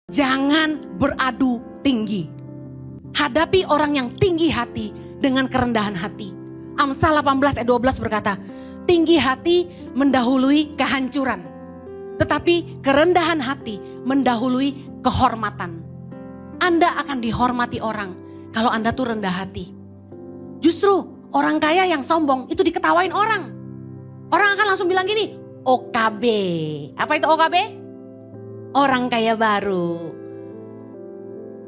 Jangan beradu tinggi. Hadapi orang yang tinggi hati dengan kerendahan hati. Amsal 18 ayat 12 berkata, tinggi hati mendahului kehancuran, tetapi kerendahan hati mendahului kehormatan. Anda akan dihormati orang kalau Anda tuh rendah hati. Justru orang kaya yang sombong itu diketawain orang. Orang akan langsung bilang gini, OKB. Apa itu OKB? Orang kaya baru.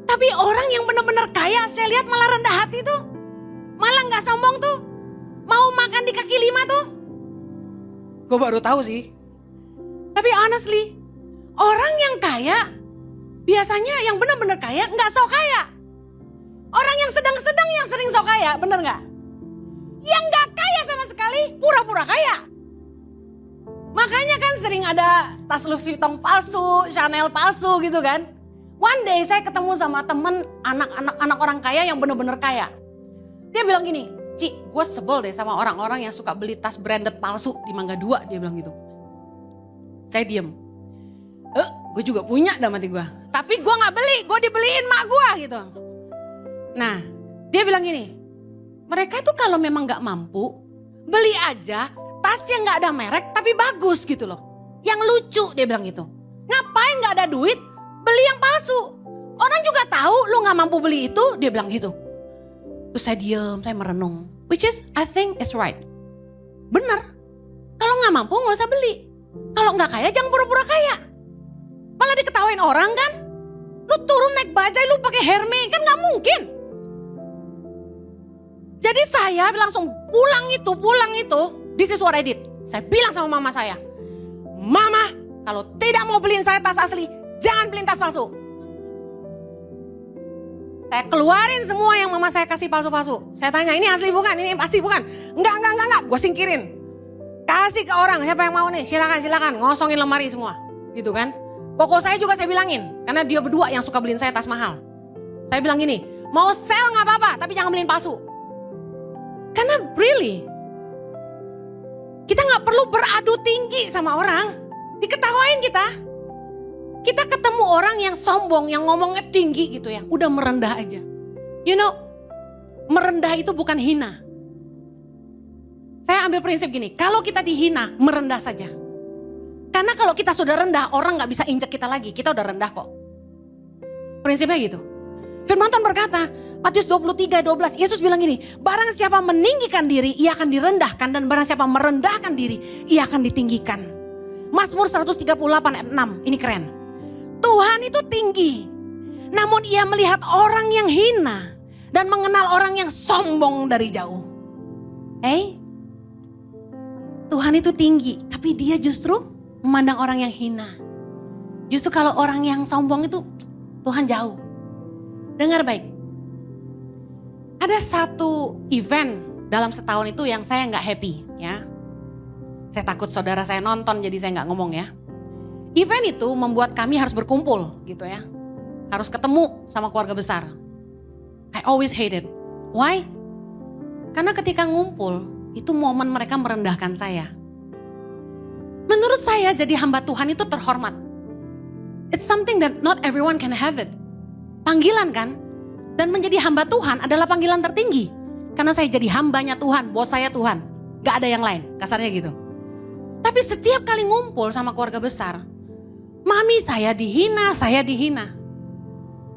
Tapi orang yang benar-benar kaya saya lihat malah rendah hati tuh. Malah gak sombong tuh. Mau makan di kaki 5 tuh. Gue baru tahu sih. Tapi honestly, orang yang kaya biasanya yang benar-benar kaya gak sok kaya. Orang yang sedang-sedang yang sering sok kaya, bener gak? Yang gak kaya sama sekali pura-pura kaya. Makanya kan sering ada tas Louis Vuitton palsu, Chanel palsu gitu kan. One day saya ketemu sama temen anak orang kaya yang bener-bener kaya. Dia bilang gini, Ci, gue sebel deh sama orang-orang yang suka beli tas branded palsu di Mangga 2, dia bilang gitu. Saya diem. Gue juga punya dalam hati gue. Tapi gue gak beli, gue dibeliin mak gue gitu. Nah, dia bilang gini, mereka tuh kalau memang gak mampu, beli aja tas yang gak ada merek tapi bagus gitu loh. Yang lucu, dia bilang gitu. Ngapain gak ada duit, beli yang palsu. Orang juga tahu lu gak mampu beli itu, dia bilang gitu. Terus saya diem, saya merenung. Which is, I think is right. Bener, kalau gak mampu gak usah beli. Kalau gak kaya jangan pura-pura kaya. Malah diketawain orang kan. Lu turun naik bajai, lu pakai Hermes, kan gak mungkin. Jadi saya langsung pulang itu, this is what I did. Saya bilang sama mama saya, Mama, kalau tidak mau beliin saya tas asli, jangan beliin tas palsu. Saya keluarin semua yang mama saya kasih palsu-palsu. Saya tanya, ini asli bukan? Ini asli bukan? Enggak. Gue singkirin. Kasih ke orang, siapa yang mau nih? Silakan. Ngosongin lemari semua. Gitu kan. Koko saya juga saya bilangin. Karena dia berdua yang suka beliin saya tas mahal. Saya bilang gini, mau sell gak apa-apa, tapi jangan beliin palsu. Karena really, kita gak perlu beradu tinggi sama orang. Diketawain kita. Kita ketemu orang yang sombong, yang ngomongnya tinggi gitu ya. Udah merendah aja. You know, merendah itu bukan hina. Saya ambil prinsip gini, kalau kita dihina, merendah saja. Karena kalau kita sudah rendah, orang gak bisa injek kita lagi. Kita udah rendah kok. Prinsipnya gitu. Firman Tuhan berkata, Matius 23:12, Yesus bilang gini, barang siapa meninggikan diri, ia akan direndahkan. Dan barang siapa merendahkan diri, ia akan ditinggikan. Mazmur 138 ayat 6, ini keren. Tuhan itu tinggi, namun ia melihat orang yang hina dan mengenal orang yang sombong dari jauh. Tuhan itu tinggi, tapi dia justru memandang orang yang hina. Justru kalau orang yang sombong itu Tuhan jauh. Dengar baik. Ada satu event dalam setahun itu yang saya gak happy ya. Saya takut saudara saya nonton jadi saya gak ngomong ya. Event itu membuat kami harus berkumpul gitu ya. Harus ketemu sama keluarga besar. I always hate it. Why? Karena ketika ngumpul itu momen mereka merendahkan saya. Menurut saya jadi hamba Tuhan itu terhormat. It's something that not everyone can have it. Panggilan kan? Dan menjadi hamba Tuhan adalah panggilan tertinggi. Karena saya jadi hambanya Tuhan, bos saya Tuhan. Gak ada yang lain, kasarnya gitu. Tapi setiap kali ngumpul sama keluarga besar, mami saya dihina.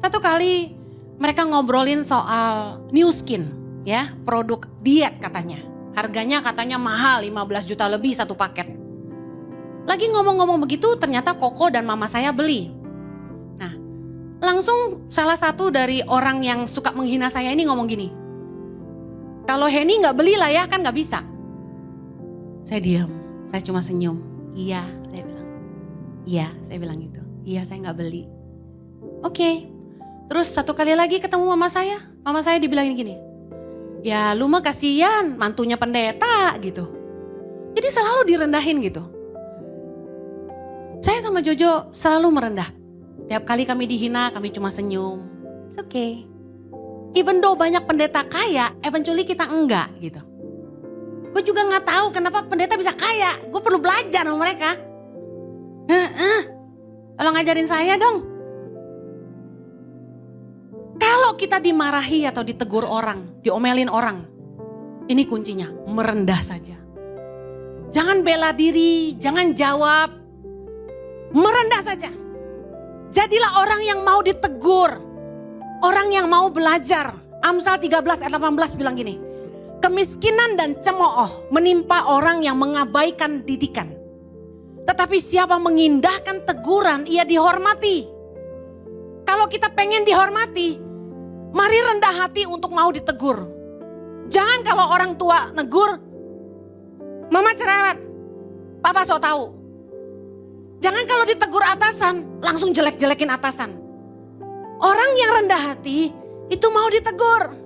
Satu kali mereka ngobrolin soal New Skin, ya, produk diet katanya. Harganya katanya mahal, 15 juta lebih satu paket. Lagi ngomong-ngomong begitu ternyata Koko dan mama saya beli. Nah, langsung salah satu dari orang yang suka menghina saya ini ngomong gini. Kalau Henny gak beli lah ya, kan gak bisa. Saya diam, saya cuma senyum. Iya, saya bilang. Iya, saya bilang gitu. Iya, saya gak beli. Oke. Terus satu kali lagi ketemu mama saya dibilangin gini. Ya lu mah kasihan, mantunya pendeta gitu. Jadi selalu direndahin gitu. Saya sama Jojo selalu merendah. Tiap kali kami dihina, kami cuma senyum. It's okay. Even though banyak pendeta kaya, eventually kita enggak gitu. Gue juga gak tahu kenapa pendeta bisa kaya. Gue perlu belajar sama mereka. Tolong ngajarin saya dong. Kalau kita dimarahi atau ditegur orang, diomelin orang, ini kuncinya, merendah saja. Jangan bela diri, jangan jawab, merendah saja. Jadilah orang yang mau ditegur, orang yang mau belajar. Amsal 13 ayat 18 bilang gini, kemiskinan dan cemooh menimpa orang yang mengabaikan didikan. Tetapi siapa mengindahkan teguran, ia dihormati. Kalau kita pengen dihormati, mari rendah hati untuk mau ditegur. Jangan kalau orang tua negur, mama cerewet, papa so tahu. Jangan kalau ditegur atasan, langsung jelek-jelekin atasan. Orang yang rendah hati itu mau ditegur.